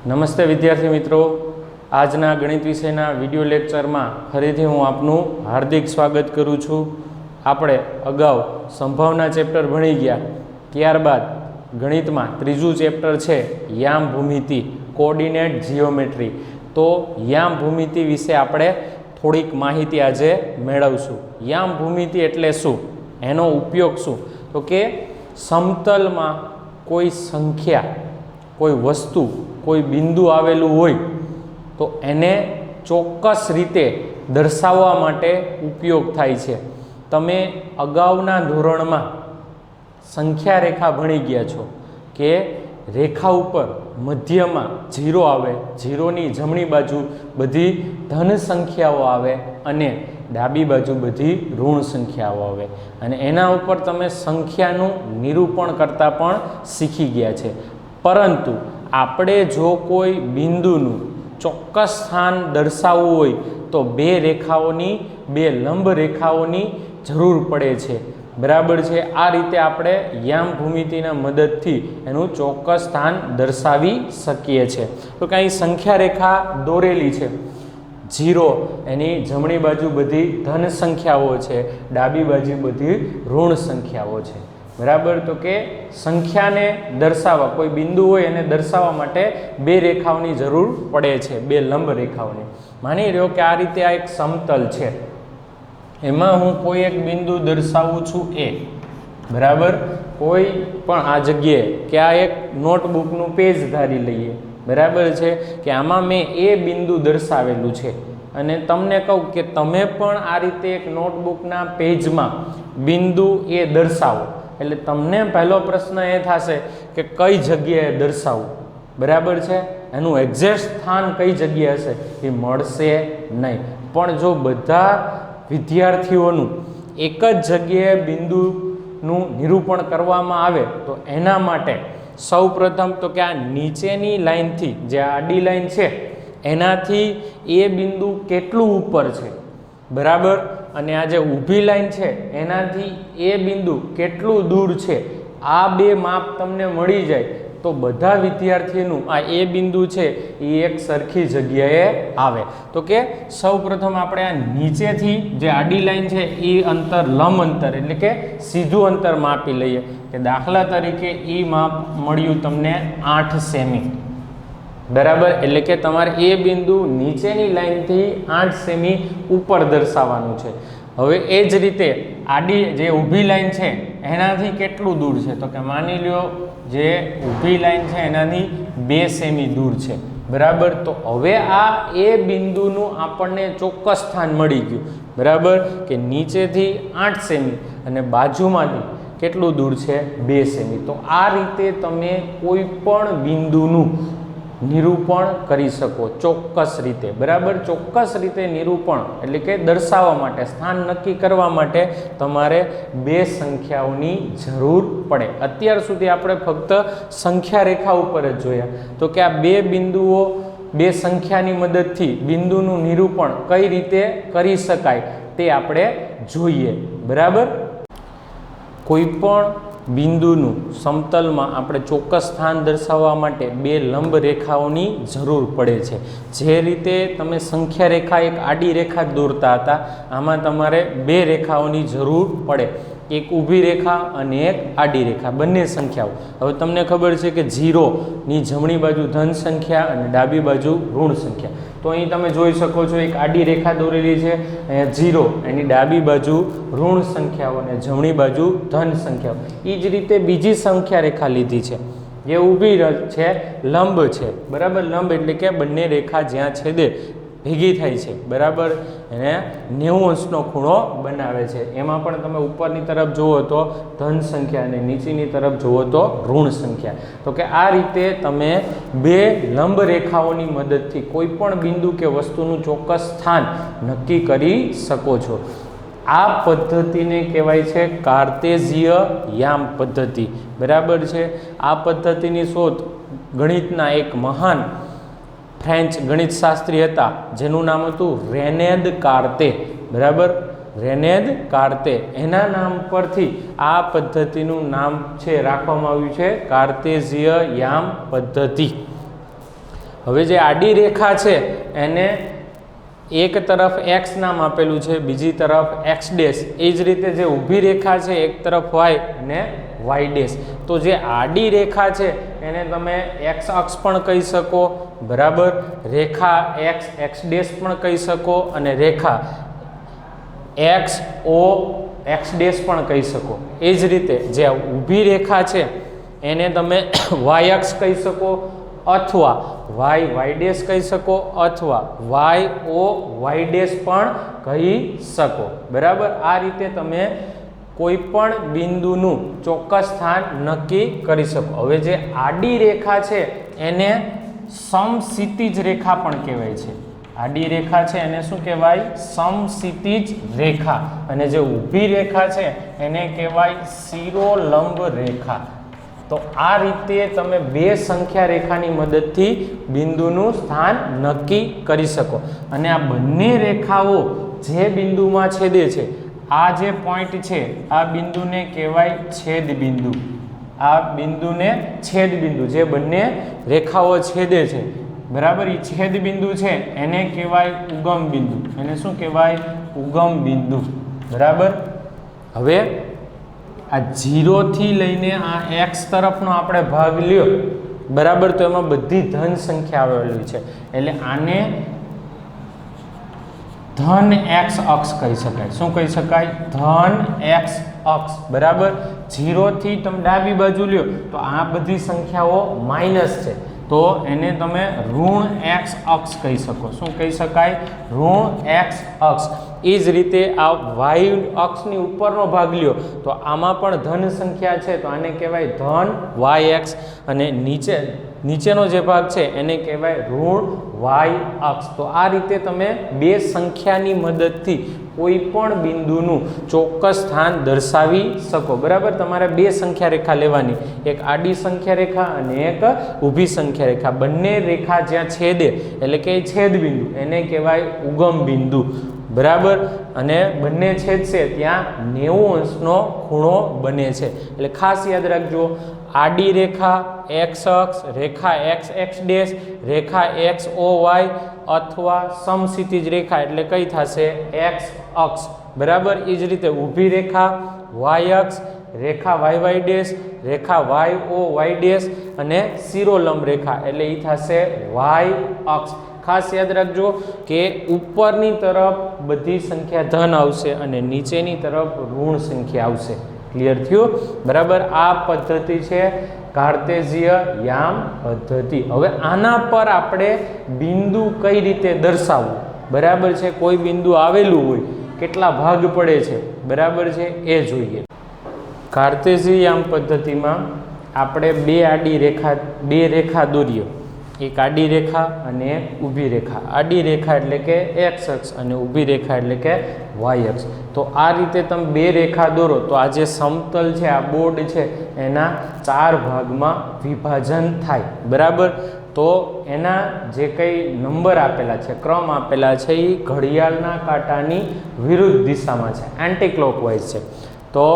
નમસ્તે વિદ્યાર્થી મિત્રો, આજના ગણિત વિષયના વિડિયો લેક્ચરમાં ફરીથી હું આપનું હાર્દિક સ્વાગત કરું છું। આપણે અગાઉ સંભાવના ચેપ્ટર ભણી ગયા, ત્યારબાદ ગણિતમાં ત્રીજું ચેપ્ટર છે યામ ભૂમિતિ, કોઓર્ડિનેટ જીઓમેટ્રી। તો યામ ભૂમિતિ વિશે આપણે થોડીક માહિતી આજે મેળવશું। યામ ભૂમિતિ એટલે શું, એનો ઉપયોગ શું? તો કે સમતલમાં કોઈ સંખ્યા, કોઈ વસ્તુ, કોઈ બિંદુ આવેલું હોય તો એને ચોક્કસ રીતે દર્શાવવા માટે ઉપયોગ થાય છે। તમે અગાઉના ધોરણમાં સંખ્યા રેખા ભણી ગયા છો કે રેખા ઉપર મધ્યમાં 0 આવે, 0ની જમણી બાજુ બધી ધન સંખ્યાઓ આવે અને ડાબી બાજુ બધી ઋણ સંખ્યાઓ આવે, અને એના ઉપર તમે સંખ્યાનું નિરૂપણ કરતા પણ શીખી ગયા છે। પરંતુ આપણે જો કોઈ બિંદુનું ચોક્કસ સ્થાન દર્શાવવું હોય તો બે રેખાઓની, બે લંબ રેખાઓની જરૂર પડે છે, બરાબર છે। આ રીતે આપણે યામ ભૂમિતિના મદદથી એનું ચોક્કસ સ્થાન દર્શાવી શકીએ છીએ। તો કે અહીં સંખ્યા રેખા દોરેલી છે, 0 એની જમણી બાજુ બધી ધન સંખ્યાઓ છે, ડાબી બાજુ બધી ઋણ સંખ્યાઓ છે, બરાબર। તો કે સંખ્યાને દર્શાવવા, કોઈ બિંદુ હોય એને દર્શાવવા માટે બે રેખાઓની જરૂર પડે છે, બે લંબ રેખાઓની। માની લ્યો કે આ રીતે આ એક સમતલ છે, એમાં હું કોઈ એક બિંદુ દર્શાવું છું A, બરાબર। કોઈ પણ આ જગ્યાએ કે આ એક નોટબુકનું પેજ ધારી લઈએ, બરાબર છે, કે આમાં મેં એ બિંદુ દર્શાવેલું છે, અને તમને કહું કે તમે પણ આ રીતે એક નોટબુકના પેજમાં બિંદુ એ દર્શાવો, એટલે તમને પહેલો પ્રશ્ન એ થશે કે કઈ જગ્યાએ દર્શાવવું, બરાબર છે, એનું એક્ઝેક્ટ સ્થાન કઈ જગ્યાએ હશે એ મળશે નહીં। પણ જો બધા વિદ્યાર્થીઓનું એક જ જગ્યાએ બિંદુનું નિરૂપણ કરવામાં આવે તો એના માટે સૌપ્રથમ તો કે આ નીચેની લાઈનથી, જે આડી લાઈન છે એનાથી એ બિંદુ કેટલું ઉપર છે, બરાબર, અને આ જે ઊભી લાઈન છે એનાથી એ બિંદુ કેટલું દૂર છે, આ બે માપ તમને મળી જાય તો બધા વિદ્યાર્થીઓનું આ એ બિંદુ છે એ એક સરખી જગ્યાએ આવે। તો કે સૌપ્રથમ આપણે આ નીચેથી જે આડી લાઈન છે એ અંતર, લંબ અંતર એટલે કે સીધું અંતર માપી લઈએ, કે દાખલા તરીકે એ માપ મળ્યું તમને 8 સેમી, બરાબર, એટલે કે તમારે એ બિંદુ નીચેની લાઈનથી 8 સેમી ઉપર દર્શાવવાનું છે। હવે એ જ રીતે આડી જે ઊભી લાઈન છે એનાથી કેટલું દૂર છે, તો કે માની લ્યો જે ઊભી લાઈન છે એનાથી 2 સેમી દૂર છે, બરાબર। તો હવે આ એ બિંદુનું આપણને ચોક્કસ સ્થાન મળી ગયું, બરાબર, કે નીચેથી 8 સેમી અને બાજુમાંથી કેટલું દૂર છે 2 સેમી। તો આ રીતે તમે કોઈ પણ બિંદુનું નિરૂપણ કરી શકો ચોક્કસ રીતે, બરાબર। ચોક્કસ રીતે નિરૂપણ એટલે કે દર્શાવવા માટે, સ્થાન નક્કી કરવા માટે તમારે બે સંખ્યાઓની જરૂર પડે। અત્યાર સુધી આપણે ફક્ત સંખ્યા રેખા ઉપર જ જોયા, તો કે આ બે બિંદુઓ, બે સંખ્યાની મદદથી બિંદુનું નિરૂપણ કઈ રીતે કરી શકાય તે આપણે જોઈએ, બરાબર। કોઈ પણ બિંદુનું સમતલમાં આપણે ચોક્કસ સ્થાન દર્શાવવા માટે બે લંબ રેખાઓની જરૂર પડે છે। જે રીતે તમે સંખ્યા રેખા એક આડી રેખા દોરતા હતા, આમાં તમારે બે રેખાઓની જરૂર પડે, એક ઊભી રેખા અને એક આડી રેખા, બંને સંખ્યાઓ। હવે તમને ખબર છે કે 0ની જમણી બાજુ ધન સંખ્યા અને ડાબી બાજુ ઋણ સંખ્યા, તો અહીં તમે જોઈ શકો છો એક આડી રેખા દોરેલી છે, અહીંયા 0, એની ડાબી બાજુ ઋણ સંખ્યાઓ અને જમણી બાજુ ધન સંખ્યાઓ। એ જ રીતે બીજી સંખ્યા રેખા લીધી છે, જે ઊભી છે, લંબ છે, બરાબર, લંબ એટલે કે બંને રેખા જ્યાં છેદે ભેગી થાય છે, બરાબર, એને 90 અંશનો ખૂણો બનાવે છે। એમાં પણ તમે ઉપરની તરફ જુઓ તો ધન સંખ્યા અને નીચેની તરફ જુઓ તો ઋણ સંખ્યા। તો કે આ રીતે તમે બે લંબ રેખાઓની મદદથી કોઈ પણ બિંદુ કે વસ્તુનું ચોક્કસ સ્થાન નક્કી કરી શકો છો। આ પદ્ધતિને કહેવાય છે કાર્તેઝીય યામ પદ્ધતિ, બરાબર છે। આ પદ્ધતિની શોધ ગણિતના એક મહાન ફ્રેન્ચ ગણિત શાસ્ત્રી હતા, જેનું નામ હતું રેને દેકાર્તે, બરાબર, રેને દેકાર્તે, એના નામ પરથી આ પદ્ધતિનું નામ છે રાખવામાં આવ્યું છે કાર્તેઝીય યામ પદ્ધતિ। હવે જે આડી રેખા છે એને એક તરફ x નામ આપેલું છે, બીજી તરફ x ડેશ, એ જ રીતે જે ઊભી રેખા છે એક તરફ y અને y ડેશ. તો જે આડી રેખા છે એને તમે x અક્ષ પણ કહી શકો, બરાબર, રેખા x ડેશ પણ કહી શકો, અને રેખા x o x ડેશ પણ કહી શકો. એ જ રીતે જે ઊભી રેખા છે એને તમે y અક્ષ કહી શકો, અથવા y ડેશ કહી શકો, અથવા y o y ડેશ પણ કહી શકો, બરાબર. આ રીતે તમે કોઈ પણ બિંદુનું ચોક્કસ સ્થાન નક્કી કરી શકો. હવે જે આડી રેખા છે એને સમક્ષિતિજ રેખા પણ કહેવાય છે. આડી રેખા છે એને શું કહેવાય? સમક્ષિતિજ રેખા. અને જે ઊભી રેખા છે એને કહેવાય શિરોલંબ રેખા. તો આ રીતે તમે બે સંખ્યા રેખાની મદદથી બિંદુનું સ્થાન નક્કી કરી શકો. અને આ બંને રેખાઓ જે બિંદુમાં છેદે છે, આ જે પોઈન્ટ છે આ બિંદુને કહેવાય છેદ બિંદુ. આ બિંદુને છેદ બિંદુ, જે બંને રેખાઓ છેદે છે, બરાબર, એ છેદ બિંદુ છે એને કહેવાય ઉગમ બિંદુ. એને શું કહેવાય? ઉગમ બિંદુ, બરાબર. હવે આ 0 થી લઈને આ x તરફનો આપણે ભાગ લ્યો, બરાબર, તો એમાં બધી ધન સંખ્યા આવેલી છે, એટલે આને ધન x અક્ષ કહી શકાય. શું કહી શકાય? ધન x અક્ષ, બરાબર. 0 થી તમે ડાબી બાજુ લ્યો તો આ બધી સંખ્યાઓ માઇનસ છે, તો એને તમે ઋણ x અક્ષ કહી શકો. શું કહી શકાય? ઋણ x અક્ષ. એ જ રીતે આ y અક્ષની ઉપરનો ભાગ લ્યો તો આમાં પણ ધન સંખ્યા છે, તો આને કહેવાય ધન yx. અને નીચેનો જે ભાગ છે એને કહેવાય ઋણ y અક્ષ. તો આ રીતે તમે બે સંખ્યાની મદદથી કોઈ પણ બિંદુનું ચોક્કસ સ્થાન દર્શાવી શકો, બરાબર. તમારે બે સંખ્યા રેખા લેવાની, એક આડી સંખ્યા રેખા અને એક ઊભી સંખ્યા રેખા. બંને રેખા જ્યાં છેદે એટલે કે છેદ બિંદુ એને કહેવાય ઉગમ બિંદુ, બરાબર. અને બંને છેદશે ત્યાં 90 અંશનો ખૂણો બને છે. એટલે ખાસ યાદ રાખજો, આડી રેખા x અક્ષ, રેખા x ડેશ, રેખા x o y, અથવા સમક્ષિતિજ રેખા એટલે કઈ થશે? x અક્ષ, બરાબર. એ જ રીતે ઊભી રેખા y અક્ષ, રેખા y ડેશ, રેખા y o y ડેશ, અને શિરોલંબ રેખા એટલે એ થશે y અક્ષ. ખાસ યાદ રાખજો કે ઉપરની તરફ બધી સંખ્યા ધન આવશે અને નીચેની તરફ ઋણ સંખ્યા આવશે. ક્લિયર થયું? બરાબર. આ પદ્ધતિ છે કાર્ટેઝીય યામ પદ્ધતિ. હવે આના પર આપણે બિંદુ કઈ રીતે દર્શાવવું, બરાબર છે. કોઈ બિંદુ આવેલું હોય, કેટલા ભાગ પડે છે, બરાબર છે, એ જોઈએ. કાર્ટેઝીય યામ પદ્ધતિમાં આપણે બે રેખા દોરીએ, એક આડી રેખા અને એક ઊભી રેખા. આડી રેખા એટલે કે x અક્ષ અને ઊભી રેખા એટલે કે y અક્ષ. તો આ રીતે તમે બે રેખા દોરો તો આ જે સમતલ છે, આ બોર્ડ છે, એના 4 ભાગમાં વિભાજન થાય, બરાબર. તો એના જે કંઈ નંબર આપેલા છે, ક્રમ આપેલા છે, એ ઘડિયાળના કાંટાની વિરુદ્ધ દિશામાં છે, એન્ટી ક્લોકવાઇઝ છે. તો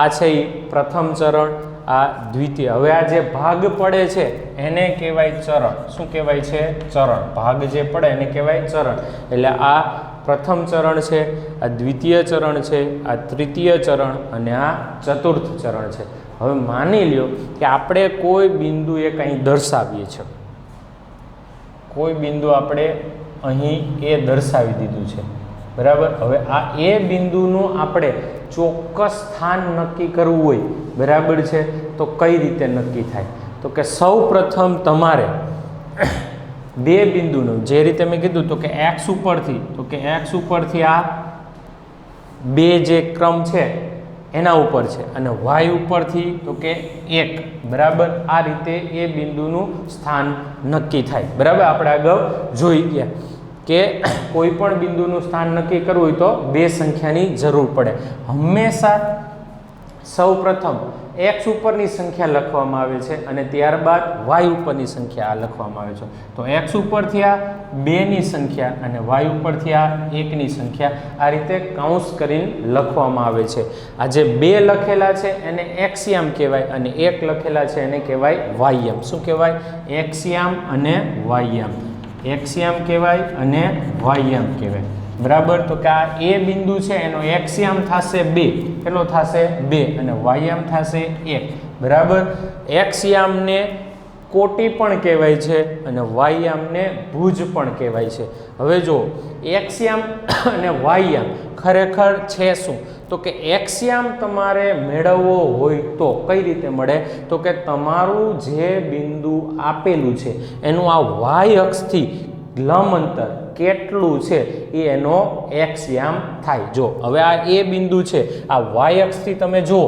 આ છે એ પ્રથમ ચરણ, આ દ્વિતીય. હવે આ જે ભાગ પડે છે એને કહેવાય ચરણ. શું કહેવાય છે? ચરણ. ભાગ જે પડે એને કહેવાય ચરણ. એટલે આ પ્રથમ ચરણ છે, આ દ્વિતીય ચરણ છે, આ તૃતીય ચરણ અને આ ચતુર્થ ચરણ છે. હવે માની લ્યો કે આપણે કોઈ બિંદુ એક અહીં દર્શાવીએ છીએ, કોઈ બિંદુ આપણે અહીં એ દર્શાવી દીધું છે, બરાબર. હવે આ એ બિંદુનું આપણે ચોક્કસ સ્થાન નક્કી કરવું હોય, બરાબર છે, તો કઈ રીતે નક્કી થાય? તો કે સૌ પ્રથમ તમારે બે બિંદુનું, જે રીતે મેં કીધું તો કે x ઉપરથી, તો કે x ઉપરથી આ બે જે ક્રમ છે એના ઉપર છે, અને y ઉપરથી તો કે 1, બરાબર. આ રીતે એ બિંદુનું સ્થાન નક્કી થાય, બરાબર. આપણે અગાઉ જોઈ ગયા કે કોઈ પણ બિંદુનું સ્થાન નક્કી કરવું હોય તો બે સંખ્યાની જરૂર પડે. હંમેશા સૌપ્રથમ x ઉપરની સંખ્યા લખવામાં આવે છે અને ત્યારબાદ y ઉપરની સંખ્યા આ લખવામાં આવે છે. તો x ઉપરથી આ 2 ની સંખ્યા અને y ઉપરથી આ 1 ની સંખ્યા આ રીતે કાઉન્સ કરીને લખવામાં આવે છે. આ જે 2 લખેલા છે એને એક્સયામ કહેવાય અને 1 લખેલા છે એને કહેવાય વાયયામ. શું કહેવાય? એક્સયામ અને વાયયામ. એક્સયામ કહેવાય અને વાયયામ કહેવાય. બરાબર. તો કે આ એ બિંદુ છે એનો એક્સયામ થશે 2. કેટલો થશે? 2 અને વાયયામ થશે 1. બરાબર. એક્સયામને કોટી પણ કહેવાય છે અને વાયયામને ભુજ પણ કહેવાય છે. હવે જો એક્સયામ અને વાયયામ ખરેખર છે શું? તો કે એક્સયામ તમારે મેળવવો હોય તો કઈ રીતે મળે? તો કે તમારું જે બિંદુ આપેલું છે એનું આ વાય અક્ષથી લંબ અંતર કેટલું છે એ એનો એક્સયામ થાય. જો હવે આ એ બિંદુ છે, આ વાય અક્ષથી તમે જુઓ,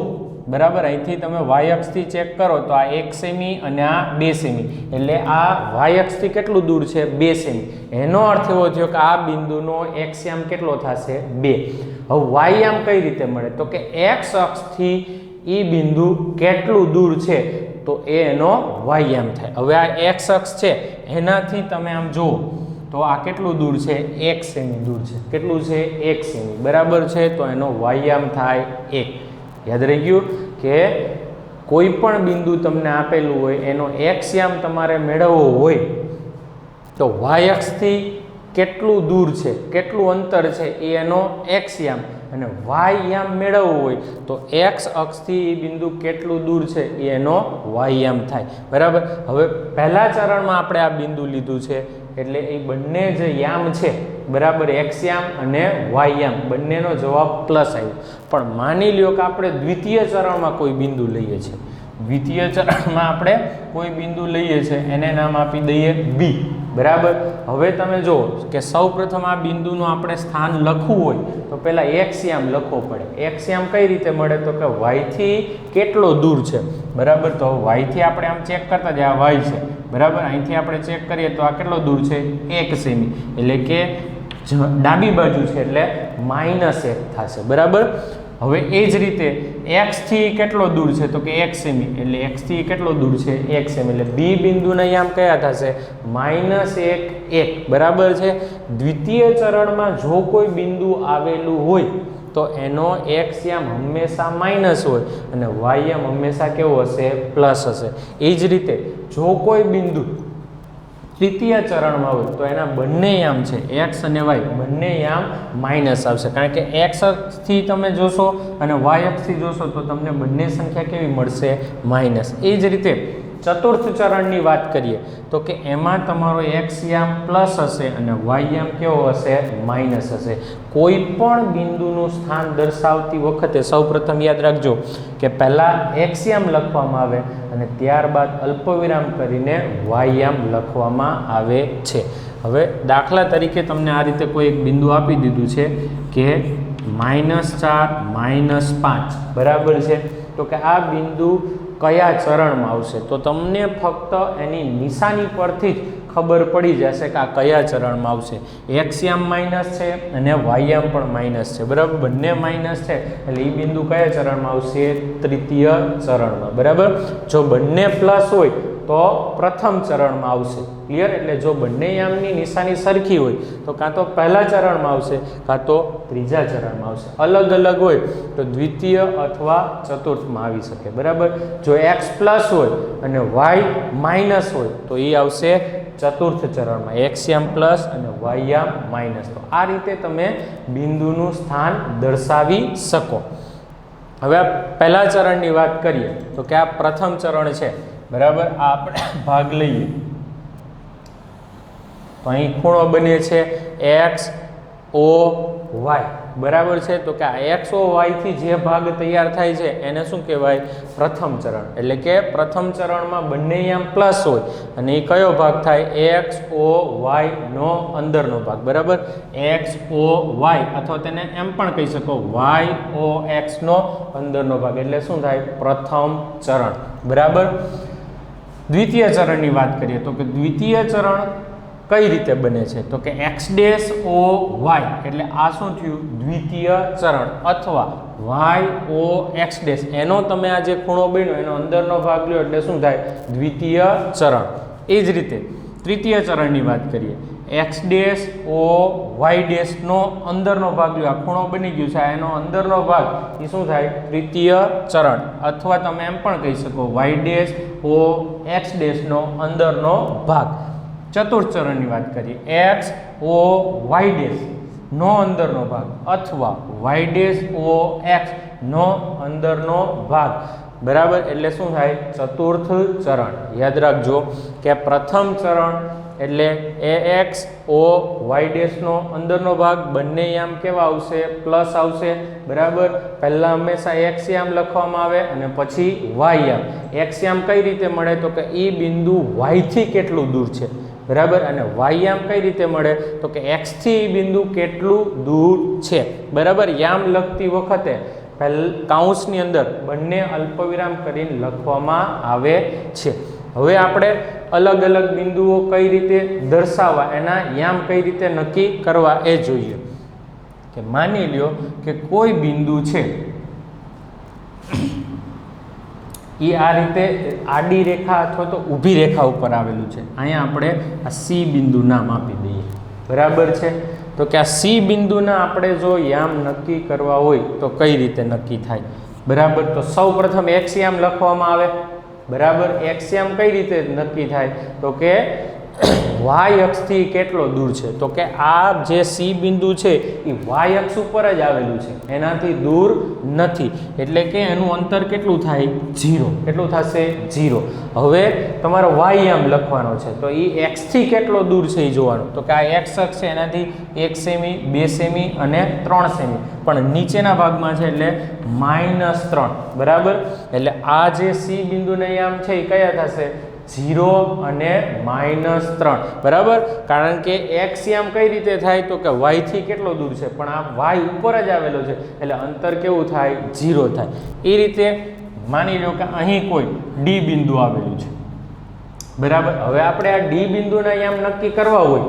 બરાબર, અહીંથી તમે વાય અક્ષથી ચેક કરો તો આ 1 સેમી અને આ 2 સેમી, એટલે આ વાય અક્ષથી કેટલું દૂર છે? 2 સેમી. એનો અર્થ એવો થયો કે આ બિંદુનો એક્સયામ કેટલો થશે? 2. હવે વાયયામ કઈ રીતે મળે? તો કે એક્સ અક્ષથી એ બિંદુ કેટલું દૂર છે તો એ એનો વાયયામ થાય. હવે આ એક્સ અક્ષ છે એનાથી તમે આમ જુઓ તો આ કેટલું દૂર છે? 1 સેમી દૂર છે. કેટલું છે? 1 સેમી. બરાબર છે. તો એનો વાયયામ થાય 1. યાદ રહી ગયું કે કોઈ પણ બિંદુ તમને આપેલું હોય એનો એક્સયામ તમારે મેળવવો હોય તો વાય અક્ષથી કેટલું દૂર છે, કેટલું અંતર છે એ એનો એક્સયામ, અને વાયયામ મેળવવું હોય તો એક્સ અક્ષથી એ બિંદુ કેટલું દૂર છે એ એનો વાયયામ થાય. બરાબર. હવે પહેલા ચરણમાં આપણે આ બિંદુ લીધું છે એટલે એ બંને જે યામ છે, બરાબર, એક્સયામ અને વાયયામ બંનેનો જવાબ પ્લસ આવ્યો. પણ માની લ્યો કે આપણે દ્વિતીય ચરણમાં કોઈ બિંદુ લઈએ છીએ. દ્વિતીય ચરણમાં આપણે કોઈ બિંદુ લઈએ છીએ એને નામ આપી દઈએ બી. બરાબર. હવે તમે જુઓ કે સૌપ્રથમ આ બિંદુનું આપણે સ્થાન લખવું હોય તો પહેલા એક્સયામ લખવો પડે. એક્સયામ કઈ રીતે મળે? તો કે વાયથી કેટલો દૂર છે. બરાબર. તો વાયથી આપણે આમ ચેક કરતા જાય, આ વાય છે, બરાબર. અહીંથી આપણે ચેક કરીએ તો આ કેટલો દૂર છે? 1 સેમી. એટલે કે ડાબી બાજુ છે એટલે -1 થશે. બરાબર. હવે એ જ રીતે x થી કેટલો દૂર છે? તો કે 1 સેમી. એટલે x થી કેટલો દૂર છે? 1 સેમી. એટલે બી બિંદુના યામ કયા થશે? -1 1. બરાબર છે. દ્વિતીય ચરણમાં જો કોઈ બિંદુ આવેલું હોય તો એનો એક્સયામ હંમેશા માઇનસ હોય અને વાયયામ હંમેશા કેવો હશે? પ્લસ હશે. એ જ રીતે જો કોઈ બિંદુ તૃતીય ચરણમાં હોય તો એના બંને યામ છે, એક્સ અને વાય, બંને યામ માઇનસ આવશે. કારણ કે એક્સ અક્ષથી તમે જોશો અને વાય અક્ષથી જોશો તો તમને બંને સંખ્યા કેવી મળશે? માઇનસ. એ જ રીતે ચતુર્થ ચરણની વાત કરીએ તો કે એમાં તમારો એક્સયામ પ્લસ હશે અને વાયયામ કેવો હશે? માઇનસ હશે. કોઈ પણ બિંદુનું સ્થાન દર્શાવતી વખતે સૌપ્રથમ યાદ રાખજો કે પહેલાં એક્સયામ લખવામાં આવે અને ત્યારબાદ અલ્પવિરામ કરીને વાયયામ લખવામાં આવે છે. હવે દાખલા તરીકે તમને આ રીતે કોઈ એક બિંદુ આપી દીધું છે કે -4 -5. બરાબર છે. તો કે આ બિંદુ કયા ચરણમાં આવશે? તો તમને ફક્ત એની નિશાની પરથી જ ખબર પડી જશે કે આ કયા ચરણમાં આવશે. એક્સયામ માઇનસ છે અને વાયયામ પણ માઇનસ છે. બરાબર. બંને માઇનસ છે એટલે એ બિંદુ કયા ચરણમાં આવશે? તૃતીય ચરણમાં. બરાબર. જો બંને પ્લસ હોય તો પ્રથમ ચરણમાં આવશે. ક્લિયર? એટલે જો બંને યામની નિશાની સરખી હોય તો કાં તો પહેલા ચરણમાં આવશે કાં તો ત્રીજા ચરણમાં આવશે. અલગ અલગ હોય તો દ્વિતીય અથવા ચતુર્થમાં આવી શકે. બરાબર. જો એક્સ પ્લસ હોય અને વાય માઇનસ હોય તો એ આવશે ચતુર્થ ચરણમાં, એક્સયામ પ્લસ અને વાયયામ માઇનસ. તો આ રીતે તમે બિંદુનું સ્થાન દર્શાવી શકો. હવે આ પહેલા ચરણની વાત કરીએ તો કે આ પ્રથમ ચરણ છે. બરાબર. આ આપણે ભાગ લઈએ તો અહીં ખૂણો બને છે XOY. બરાબર છે. તો કે આ XOY થી જે ભાગ તૈયાર થાય છે એને શું કહેવાય? પ્રથમ ચરણ. એટલે કે પ્રથમ ચરણમાં બંને યામ પ્લસ હોય અને એ કયો ભાગ થાય? XOY નો અંદરનો ભાગ. બરાબર. XOY અથવા તેને એમ પણ કહી શકો YOX નો અંદરનો ભાગ. એટલે શું થાય? પ્રથમ ચરણ. બરાબર. દ્વિતીય ચરણની વાત કરીએ તો કે દ્વિતીય ચરણ કઈ રીતે બને છે? તો કે X'OY એટલે આ શું થયું? દ્વિતીય ચરણ અથવા YOX ડેશ એનો તમે આ જે ખૂણો બન્યો એનો અંદરનો ભાગ લ્યો એટલે શું થાય? દ્વિતીય ચરણ. એ જ રીતે તૃતીય ચરણની વાત કરીએ. X ડેશ O Y ડેશનો અંદરનો ભાગ લ્યો, આ ખૂણો બની ગયું છે, એનો અંદરનો ભાગ એ શું થાય? તૃતીય ચરણ. અથવા તમે એમ પણ કહી શકો Y ડેશ O X ડેશનો અંદરનો ભાગ. ચતુર્થ ચરણની વાત કરીએ. X O Y ડેશ નો અંદરનો ભાગ અથવા Y ડેશ O X નો અંદરનો ભાગ. બરાબર, એટલે શું થાય? ચતુર્થ ચરણ. યાદ રાખજો કે પ્રથમ ચરણ એટલે AX O Y ડેશનો અંદરનો ભાગ બંને યામ કેવા આવશે? પ્લસ આવશે. બરાબર, પહેલાં હંમેશા X યામ લખવામાં આવે અને પછી Y યામ. X યામ કઈ રીતે મળે? તો કે એ બિંદુ Y થી કેટલું દૂર છે. બરાબર, અને Y યામ કઈ રીતે મળે? તો કે X થી બિંદુ કેટલું દૂર છે. બરાબર, યામ લખતી વખતે કાઉન્સની અંદર બંને અલ્પવિરામ કરીને લખવામાં આવે છે. હવે આપણે અલગ અલગ બિંદુઓ કઈ રીતે દર્શાવવા, એના યામ કઈ રીતે નક્કી કરવા એ જોઈએ. કે માની લ્યો કે કોઈ બિંદુ છે એ આ રીતે આડી રેખા અથવા તો ઊભી રેખા ઉપર આવેલું છે. અહીંયા આપણે આ C બિંદુ નામ આપી દઈએ. બરાબર છે, તો કે આ C બિંદુના આપણે જો યામ નક્કી કરવા હોય તો કઈ રીતે નક્કી થાય? બરાબર, તો સૌ પ્રથમ X યામ લખવામાં આવે. બરાબર, X યામ કઈ રીતે નક્કી થાય? તો કે Y અક્ષથી કેટલો દૂર છે? તો કે આ જે C બિંદુ છે એ Y અક્ષ ઉપર જ આવેલું છે, એનાથી દૂર નથી. એટલે કે એનું અંતર કેટલું થાય? 0. કેટલું થશે? 0. હવે તમારો Y યામ લખવાનો છે, તો એ X થી કેટલો દૂર છે એ જોવાનું. તો કે આ X અક્ષ છે એનાથી 1 સેમી, 2 સેમી અને 3 સેમી, પણ નીચેના ભાગમાં છે એટલે -3. બરાબર, એટલે આ જે C બિંદુના યામ છે એ કયા થશે? 0 અને -3. બરાબર, કારણ કે X યામ કઈ રીતે થાય? તો કે Y થી કેટલો દૂર છે, પણ આ Y ઉપર જ આવેલો છે એટલે અંતર કેવું થાય? 0 થાય. એ રીતે માની લો કે અહીં કોઈ D બિંદુ આવેલું છે. બરાબર, હવે આપણે આ D બિંદુના યામ નક્કી કરવા હોય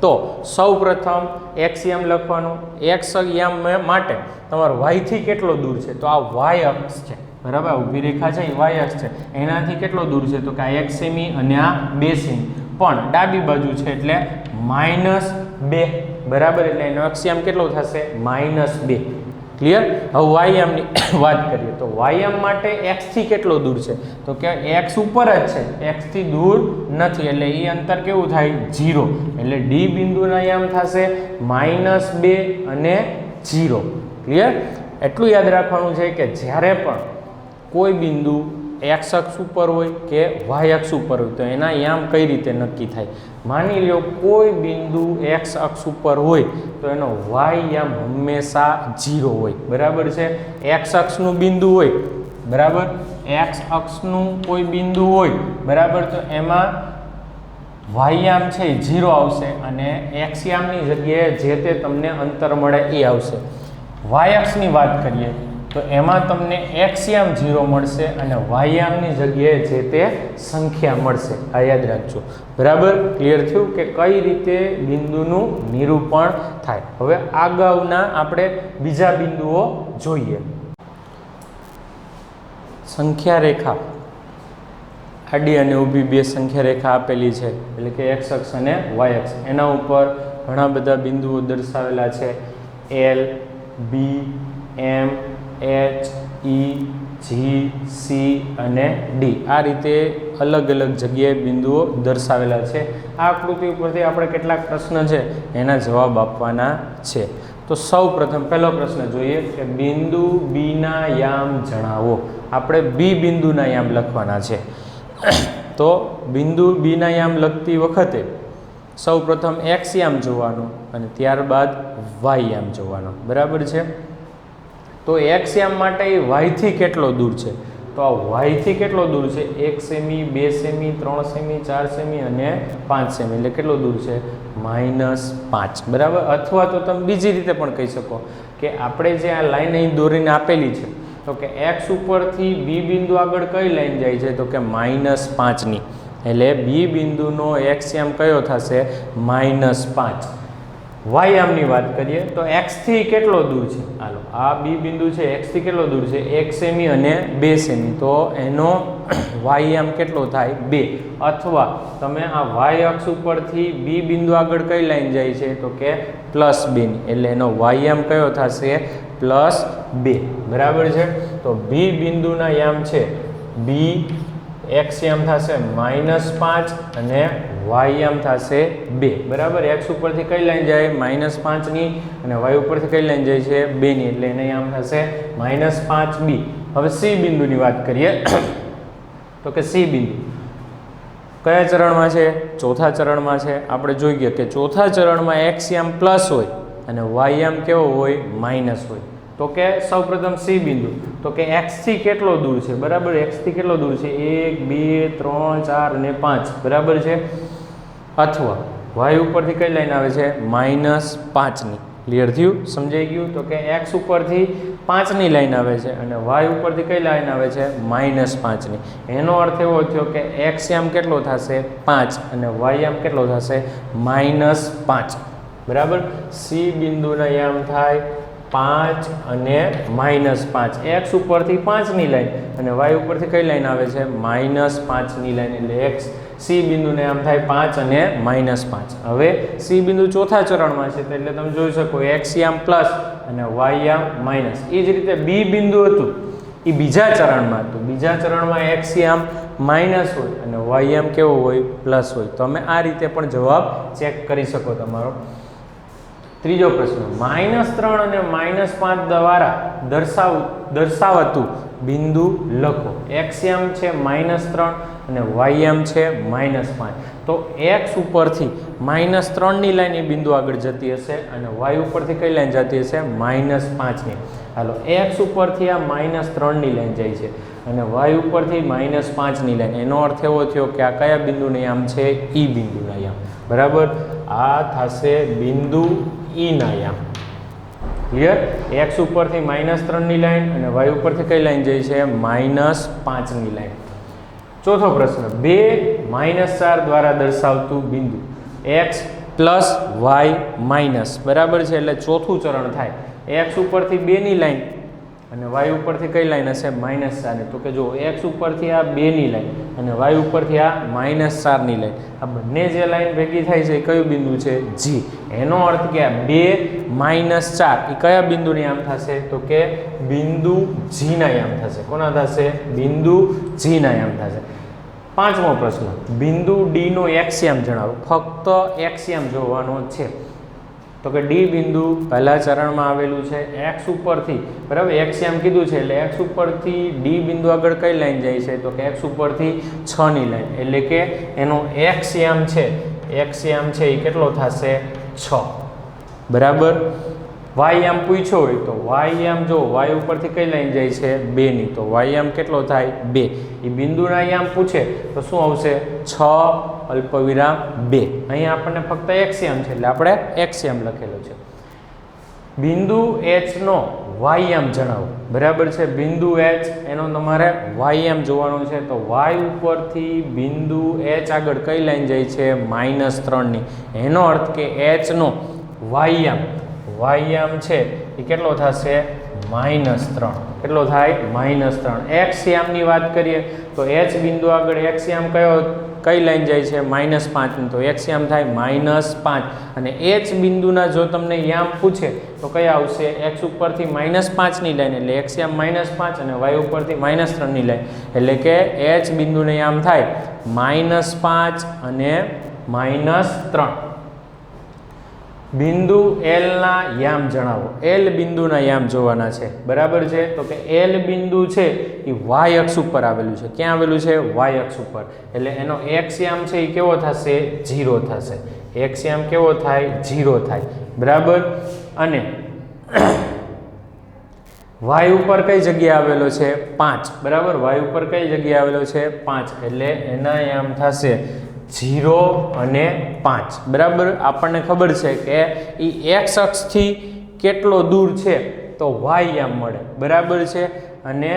તો સૌ પ્રથમ X યામ લખવાનું. X યામ માટે તમારો Y થી કેટલો દૂર છે? તો આ Y અક્ષ છે. બરાબર, ઊભી રેખા છે એ Y અક્ષ છે, એનાથી કેટલો દૂર છે? તો કે આ 1 સેમી અને આ 2 સેમી, પણ ડાબી બાજુ છે એટલે -2. બરાબર, એટલે એનો અક્ષ યામ કેટલો થશે? -2. ક્લિયર? હવે Y યામની વાત કરીએ તો Y યામ માટે X થી કેટલો દૂર છે? તો કે X ઉપર જ છે, X થી દૂર નથી, એટલે એ અંતર કેવું થાય? 0. એટલે D બિંદુના યામ થશે -2 અને 0. ક્લિયર? એટલું યાદ રાખવાનું છે કે જ્યારે પણ કોઈ બિંદુ X અક્ષ ઉપર હોય કે Y અક્ષ ઉપર હોય તો એના યામ કઈ રીતે નક્કી થાય? માની લો કોઈ બિંદુ X અક્ષ ઉપર હોય તો એનો Y યામ હંમેશા 0 હોય. બરાબર છે, X અક્ષનું બિંદુ હોય. બરાબર, X અક્ષનું કોઈ બિંદુ હોય. બરાબર, તો એમાં Y યામ છે એ 0 આવશે અને X યામની જગ્યાએ જે તે તમને અંતર મળે એ આવશે. Y અક્ષની વાત કરીએ તો એમાં તમને X યામ 0 મળશે અને Y યામની જગ્યાએ જે તે સંખ્યા મળશે. આ યાદ રાખજો. બરાબર, ક્લિયર થયું કે કઈ રીતે બિંદુનું નિરૂપણ થાય. હવે આગળના આપણે બીજા બિંદુઓ જોઈએ. સંખ્યા રેખા, આડી અને ઊભી બે સંખ્યા રેખા આપેલી છે, એટલે કે X અક્ષ અને Y અક્ષ. એના ઉપર ઘણા બધા બિંદુઓ દર્શાવેલા છે. L, B, M, H, E, G, C અને D. આ રીતે અલગ અલગ જગ્યાએ બિંદુઓ દર્શાવેલા છે. આ આકૃતિ ઉપરથી આપણે કેટલાક પ્રશ્ન છે એના જવાબ આપવાના છે. તો સૌ પ્રથમ પહેલો પ્રશ્ન જોઈએ કે બિંદુ B ના યામ જણાવો. આપણે B બિંદુના યામ લખવાના છે. તો બિંદુ B ના યામ લખતી વખતે સૌ પ્રથમ X યામ જોવાનું અને ત્યારબાદ Y યામ જોવાનો. બરાબર છે, તો X યામ માટે Y થી કેટલો દૂર છે? તો આ Y થી કેટલો દૂર છે? 1 સેમી, 2 સેમી, 3 સેમી, 4 સેમી અને 5 સેમી, એટલે કેટલો દૂર છે? -5. બરાબર, અથવા તો તમે બીજી રીતે પણ કહી શકો કે આપણે જે આ લાઈન અહીં દોરીને આપેલી છે તો કે X ઉપરથી B બિંદુ આગળ કઈ લાઈન જાય છે? તો કે -5 ની, એટલે B બિંદુનો X યામ કયો થશે? -5. વાયયામની વાત કરીએ તો x થી કેટલો દૂર છે? હાલો આ બી બિંદુ છે, x થી કેટલો દૂર છે? 1 સેમી અને 2 સેમી, તો એનો વાયયામ કેટલો થાય? 2. અથવા તમે આ y અક્ષ ઉપરથી બી બિંદુ આગળ કઈ લાઈન જાય છે? તો કે +2 ની, એટલે એનો વાયયામ કયો થશે? +2. બરાબર છે. તો બી બિંદુના યામ છે બી, x યામ થશે -5 અને y યામ થશે 2. બરાબર. x ઉપરથી કઈ લાઈન જાય? -5 ની, અને y ઉપરથી કઈ લાઈન જાય છે? 2 ની, એટલે એને યામ થશે -5b. હવે c બિંદુની વાત કરીએ તો કે c બિંદુ કયા ચરણમાં છે? ચોથા ચરણમાં છે. આપણે જોઈએ કે ચોથા ચરણમાં x યામ પ્લસ હોય અને y યામ કેવો હોય? માઇનસ હોય. તો કે સૌપ્રથમ c બિંદુ, તો કે x થી કેટલો દૂર છે? બરાબર. x થી કેટલો દૂર છે? 1 2 3 4 અને 5. બરાબર છે. અથવા y ઉપરથી કઈ લાઈન આવે છે? -5 ની. ક્લિયર થયું? સમજાઈ ગયું? તો કે x ઉપરથી 5 ની લાઈન આવે છે અને y ઉપરથી કઈ લાઈન આવે છે? -5 ની. એનો અર્થ એવો થયો કે x યામ કેટલો થશે? 5 અને y યામ કેટલો થશે? -5. બરાબર. c બિંદુના યામ થાય 5 અને -5. x ઉપરથી 5 ની લાઈન અને y ઉપરથી કઈ લાઈન આવે છે? -5 ની લાઈન, એટલે x c બિંદુને આમ થાય 5 અને -5. હવે c બિંદુ ચોથા ચરણમાં છે, એટલે તમે જોઈ શકો x યામ પ્લસ અને y યામ માઇનસ. એ જ રીતે b બિંદુ હતું એ બીજા ચરણમાં હતું. બીજા ચરણમાં x યામ માઇનસ હોય અને y યામ કેવો હોય? પ્લસ હોય. તમે આ રીતે પણ જવાબ ચેક કરી શકો તમારો. ત્રીજો પ્રશ્ન, -3 અને -5 દ્વારા દર્શાવાતું બિંદુ લખો. x યામ છે -3 અને y યામ છે -5. તો x ઉપરથી -3 ની લાઈન એ બિંદુ આગળ જતી હશે અને y ઉપરથી કઈ લાઈન જતી હશે? -5 ની. હાલો x ઉપરથી આ -3 ની લાઈન જાય છે અને y ઉપરથી -5 ની લાઈન. એનો અર્થ એવો થયો કે આ કયા બિંદુના યામ છે? e બિંદુના યામ. બરાબર. આ થશે બિંદુ e ના યામ. ક્લિયર? x ઉપરથી -3 ની લાઈન અને y ઉપરથી કઈ લાઈન જાય છે? -5 ની લાઈન. ચોથો પ્રશ્ન, 2 -4 દ્વારા દર્શાવતું બિંદુ x + y માઇનસ. બરાબર છે. એટલે ચોથું ચરણ થાય. x ઉપરથી 2 ની લાઈન અને y ઉપરથી કઈ લાઈન હશે? -4 ની. તો કે જો x ઉપરથી આ 2 ની લાઈન અને y ઉપરથી આ -4 ની લાઈન, આ બંને જે લાઈન ભેગી થાય છે એ કયું બિંદુ છે? G. એનો અર્થ કે આ 2 - 4 એ કયા બિંદુની યામ થશે? તો કે બિંદુ G ના યામ થશે. કોના થશે? બિંદુ G ના યામ થશે. પાંચમો પ્રશ્ન, બિંદુ D નો x યામ જણાવો. ફક્ત x યામ જોવાનો છે. તો કે ડી બિંદુ પહેલા ચરણમાં આવેલું છે. x ઉપરથી, બરાબર, x યામ કીધું છે એટલે x ઉપરથી ડી બિંદુ આગળ કઈ લાઈન જાય છે? તો કે x ઉપરથી 6 ની લાઈન, એટલે કે એનો x યામ છે એ કેટલો થશે? 6. બરાબર. y યામ પૂછ્યો હોય તો y યામ જો y ઉપરથી કઈ લાઈન જાય છે? 2 ની. તો y યામ કેટલો થાય? 2. એ બિંદુના યામ પૂછે તો શું આવશે? 6 અલ્પવિરામ 2. અહીંયા આપણને ફક્ત x યામ છે એટલે આપણે x યામ લખેલો છે. બિંદુ h નો y યામ જણાવો. બરાબર છે. બિંદુ h એનો તમારે y યામ જોવાનો છે. તો y ઉપરથી બિંદુ h આગળ કઈ લાઈન જાય છે? -3 ની. એનો અર્થ કે h નો y યામ છે એ કેટલો થશે? -3. કેટલો થાય? -3. x યામની વાત કરીએ તો h બિંદુ આગળ x યામ કઈ લાઈન જાય છે? -5 ની. તો x યામ થાય -5. અને h બિંદુના જો તમને યામ પૂછે તો કયા આવશે? x ઉપરથી -5 ની લાઈન, એટલે x યામ -5 અને y ઉપરથી -3 ની લાઈન, એટલે કે h બિંદુને યામ થાય -5 અને -3. બિંદુ L ના યામ જણાવો. L બિંદુના યામ જોવાના છે. બરાબર છે. તો કે L બિંદુ છે એ y અક્ષ ઉપર આવેલું છે. ક્યાં આવેલું છે? y અક્ષ ઉપર. એટલે એનો x યામ છે એ કેવો થશે? 0 થશે. x યામ કેવો થાય? 0 થાય. બરાબર. અને y ઉપર કઈ જગ્યાએ આવેલો છે? 5. બરાબર. y ઉપર કઈ જગ્યાએ આવેલો છે? 5. એટલે એના યામ થશે 0 અને 5. બરાબર. આપણને ખબર છે કે એ x અક્ષથી કેટલો દૂર છે તો y યામ મળે. બરાબર છે. અને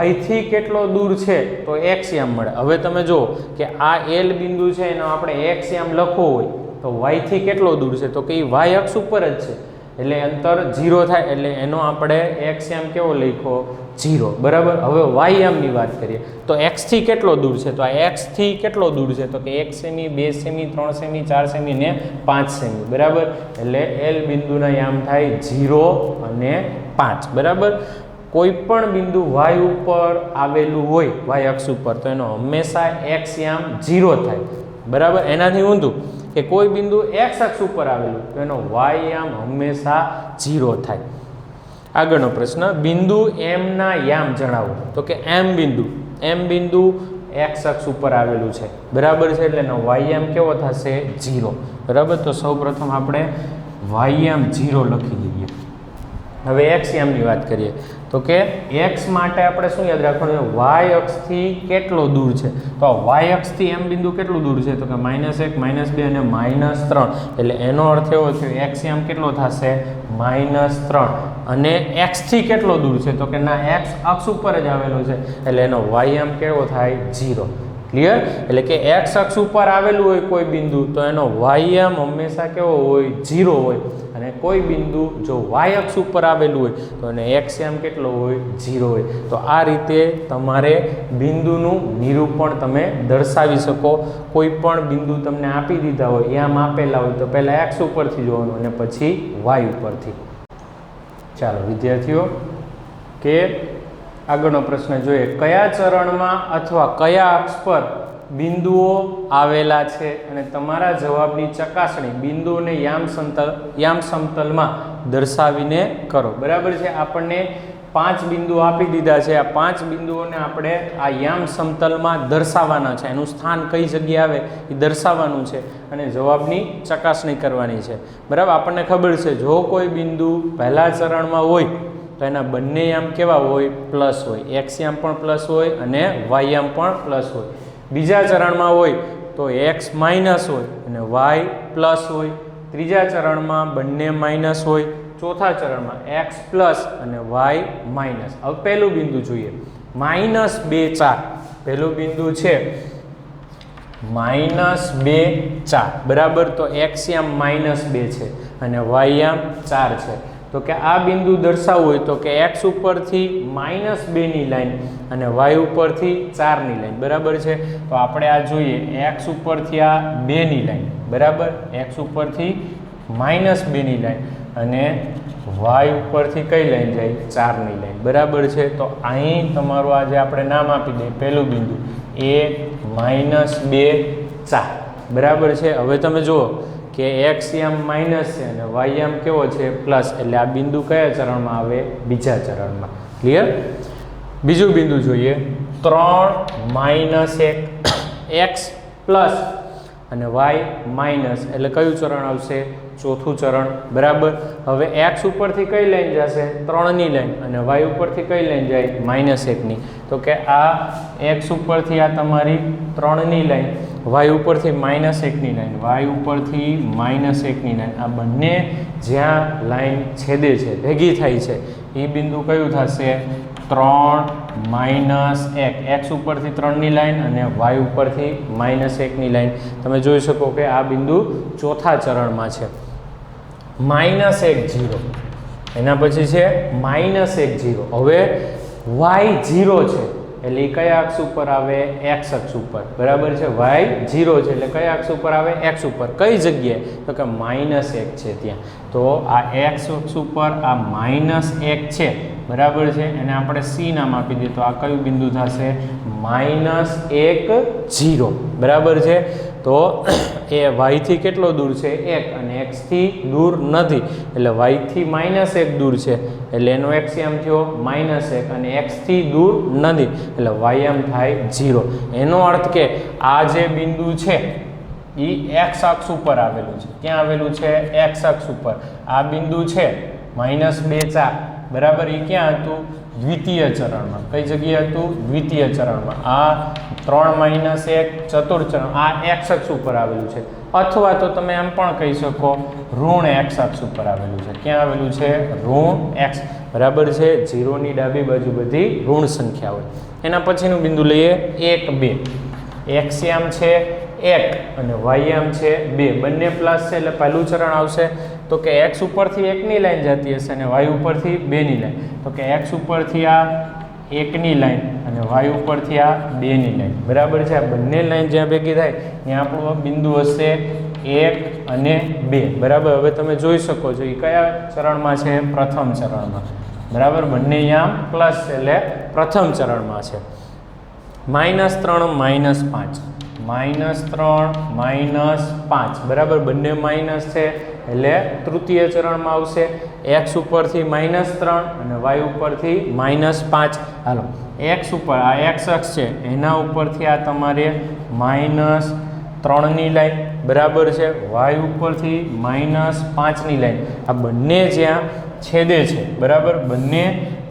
y થી કેટલો દૂર છે તો x યામ મળે. હવે તમે જુઓ કે આ L બિંદુ છે એનો આપણે x યામ લખવો હોય તો વાયથી કેટલો દૂર છે તો કે એ વાય અક્ષ ઉપર જ છે એટલે અંતર 0 થાય એટલે એનો આપણે એક્સ યામ કેવો લખ્યો 0 બરાબર. હવે વાય યામની વાત કરીએ તો એક્સથી કેટલો દૂર છે તો આ એક્સથી કેટલો દૂર છે તો કે 1 સેમી 2 સેમી 3 સેમી 4 સેમી ને 5 સેમી બરાબર. એટલે એલ બિંદુના યામ થાય 0 અને 5 બરાબર. કોઈ પણ બિંદુ વાય ઉપર આવેલું હોય વાય અક્ષ ઉપર તો એનો હંમેશા એક્સ યામ 0 થાય બરાબર. એનાથી ઊંધું કે કોઈ બિંદુ એક્સ અક્ષ ઉપર આવેલું તો એનો વાય યામ હંમેશા 0 થાય. આગળનો પ્રશ્ન બિંદુ એમ ના યામ જણાવો તો કે એમ બિંદુ એક્સ અક્ષ ઉપર આવેલું છે બરાબર છે એટલે એનો વાય યામ કેવો થશે 0 બરાબર. તો સૌપ્રથમ આપણે વાય યામ 0 લખી દઈએ. હવે એક્સ યામની વાત કરીએ તો કે એક્સ માટે આપણે શું યાદ રાખવાનું છે વાય અક્ષથી કેટલો દૂર છે તો વાય અક્ષથી એમ બિંદુ કેટલું દૂર છે તો કે -1 -2 અને -3 એટલે એનો અર્થ એવો થયો એક્સ યામ કેટલો થશે -3 અને એક્સથી કેટલો દૂર છે તો કે ના એક્સ અક્ષ ઉપર જ આવેલો છે એટલે એનો વાય યામ કેવો થાય 0 ક્લિયર. એટલે કે એક્સ અક્ષ ઉપર આવેલું હોય કોઈ બિંદુ તો એનો વાય યામ હંમેશા કેવો હોય 0 હોય અને કોઈ બિંદુ જો વાય અક્ષ ઉપર આવેલું હોય તો એને એક્સ યામ કેટલો હોય 0 હોય. તો આ રીતે તમારે બિંદુનું નિરૂપણ તમે દર્શાવી શકો. કોઈ પણ બિંદુ તમને આપી દીધા હોય યામ આપેલા હોય તો પહેલાં એક્સ ઉપરથી જોવાનું અને પછી વાય ઉપરથી. ચાલો વિદ્યાર્થીઓ કે આગળનો પ્રશ્ન જોઈએ કયા ચરણમાં અથવા કયા અક્ષ પર બિંદુઓ આવેલા છે અને તમારા જવાબની ચકાસણી બિંદુઓને યામ સમતલમાં દર્શાવીને કરો બરાબર છે. આપણને 5 બિંદુઓ આપી દીધા છે. આ 5 બિંદુઓને આપણે આ યામ સમતલમાં દર્શાવવાના છે. એનું સ્થાન કઈ જગ્યાએ આવે એ દર્શાવવાનું છે અને જવાબની ચકાસણી કરવાની છે બરાબર. આપણને ખબર છે જો કોઈ બિંદુ પહેલા ચરણમાં હોય તો એના બંને યામ કેવા હોય પ્લસ હોય. એક્સ યામ પણ પ્લસ હોય અને વાય યામ પણ પ્લસ હોય. બીજા ચરણમાં હોય તો એક્સ માઇનસ હોય અને વાય પ્લસ હોય. ત્રીજા ચરણમાં બંને માઇનસ હોય. ચોથા ચરણમાં એક્સ પ્લસ અને વાય માઇનસ. હવે પહેલું બિંદુ જોઈએ -2 4 પહેલું બિંદુ છે -2 4 બરાબર. તો એક્સ યામ -2 છે અને વાય યામ 4 છે. તો કે આ બિંદુ દર્શાવવું હોય તો કે એક્સ ઉપરથી -2 ની લાઈન અને વાય ઉપરથી 4 ની લાઈન બરાબર છે. તો આપણે આ જોઈએ એક્સ ઉપરથી આ 2 ની લાઈન બરાબર. એક્સ ઉપરથી -2 ની લાઈન અને વાય ઉપરથી કઈ લાઈન જાય 4 ની લાઈન બરાબર છે. તો અહીં તમારું આજે આપણે નામ આપી દઈએ પહેલું બિંદુ એ -2 4 બરાબર છે. હવે તમે જુઓ કે એક્સ યામ માઇનસ છે અને વાય યામ કેવો છે પ્લસ એટલે આ બિંદુ કયા ચરણમાં આવે બીજા ચરણમાં. ક્લિયર. બીજું બિંદુ જોઈએ 3 -1 એક્સ પ્લસ અને વાય માઇનસ એટલે કયું ચરણ આવશે ચોથું ચરણ બરાબર. હવે એક્સ ઉપરથી કઈ લાઈન જશે 3 ની લાઈન અને વાય ઉપરથી કઈ લાઈન જાય -1 ની. તો કે આ એક્સ ઉપરથી આ તમારી 3 ની લાઈન વાય ઉપરથી -1 ની લાઈન વાય ઉપરથી -1 ની લાઈન આ બંને જ્યાં લાઈન છેદે છે ભેગી થાય છે એ બિંદુ કયું થશે 3 -1 એક્સ ઉપરથી 3 ની લાઈન અને વાય ઉપરથી -1 ની લાઈન. તમે જોઈ શકો કે આ બિંદુ ચોથા ચરણમાં છે. -1 0 એના પછી છે -1 0. હવે વાય 0 છે એટલે એ કયા અક્ષ ઉપર આવે એક્સ અક્ષ ઉપર બરાબર છે. વાય 0 છે એટલે કયા અક્ષ ઉપર આવે એક્સ ઉપર. કઈ જગ્યાએ તો કે -1 છે ત્યાં. તો આ એક્સ અક્ષ ઉપર આ -1 છે બરાબર છે. એને આપણે સી નામ આપી દઈએ તો આ કયું બિંદુ થશે -1 0 બરાબર છે. તો એ વાયથી કેટલો દૂર છે 1 અને એક્સથી દૂર નથી એટલે વાયથી -1 દૂર છે એટલે એનો એક્સ યામ થયો -1 અને એક્સથી દૂર નથી એટલે વાય યામ થાય 0. એનો અર્થ કે આ જે બિંદુ છે એ એક્સ અક્ષ ઉપર આવેલું છે. ક્યાં આવેલું છે એક્સ અક્ષ ઉપર. આ બિંદુ છે -2 4 બરાબર. એ ક્યાં હતું દ્વિતીય ચરણમાં. કઈ જગ્યાએ હતું દ્વિતીય ચરણમાં. આ 3 -1 ચતુર્થ ચરણ આ એક્સ અક્ષ ઉપર આવેલું છે અથવા તો તમે એમ પણ કહી શકો ઋણ એક્સ અક્ષ ઉપર આવેલું છે. ક્યાં આવેલું છે ઋણ એક્સ બરાબર છે. 0 ની ડાબી બાજુ બધી ઋણ સંખ્યા હોય. એના પછીનું બિંદુ લઈએ 1 2 એક્સ યામ છે 1 અને વાયયામ છે 2, બંને પ્લસ છે એટલે પહેલું ચરણ આવશે તો કે x ઉપરથી 1ની લાઈન જતી હશે અને y ઉપરથી 2ની લાઈન, તો કે x ઉપરથી આ 1ની લાઈન અને y ઉપરથી આ 2ની લાઈન, બરાબર છે. આ બંને લાઈન જ્યાં ભેગી થાય ત્યાં આપણું બિંદુ હશે 1 અને 2, બરાબર. હવે તમે જોઈ શકો છો એ કયા ચરણમાં છે? પ્રથમ ચરણમાં, બરાબર. બંને અહીંયા પ્લસ છે એટલે પ્રથમ ચરણમાં છે. -3 -5, -3 -5, બરાબર. બંને માઇનસ છે એટલે તૃતીય ચરણમાં આવશે. x ઉપરથી -3 અને y ઉપરથી -5. હાલો, x ઉપર આ x અક્ષ છે એના ઉપરથી આ તમારે -3ની લાઈન, બરાબર છે. y ઉપરથી -5ની લાઈન, આ બંને જ્યાં છેદે છે, બરાબર, બંને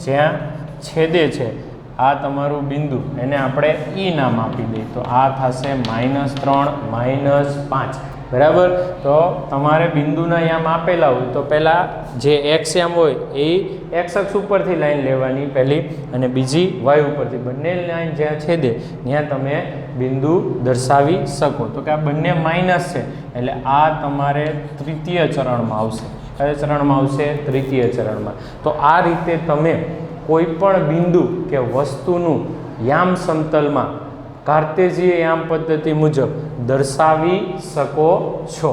જ્યાં છેદે છે આ તમારું બિંદુ એને આપણે E નામ આપી દઈએ તો આ થશે -3 -5, બરાબર. તો તમારે બિંદુના યામ આપેલા હોય તો પહેલાં જે x યામ હોય એ x અક્ષ ઉપરથી લાઈન લેવાની પહેલી અને બીજી y ઉપરથી, બંને લાઈન જ્યાં છેદે ત્યાં તમે બિંદુ દર્શાવી શકો. તો કે આ બંને માઇનસ છે એટલે આ તમારે તૃતીય ચરણમાં આવશે. કયા ચરણમાં આવશે? તૃતીય ચરણમાં. તો આ રીતે તમે કોઈ પણ બિંદુ કે વસ્તુનું યામ સમતલમાં કાર્તેજીય યામ પદ્ધતિ મુજબ દર્શાવી શકો છો.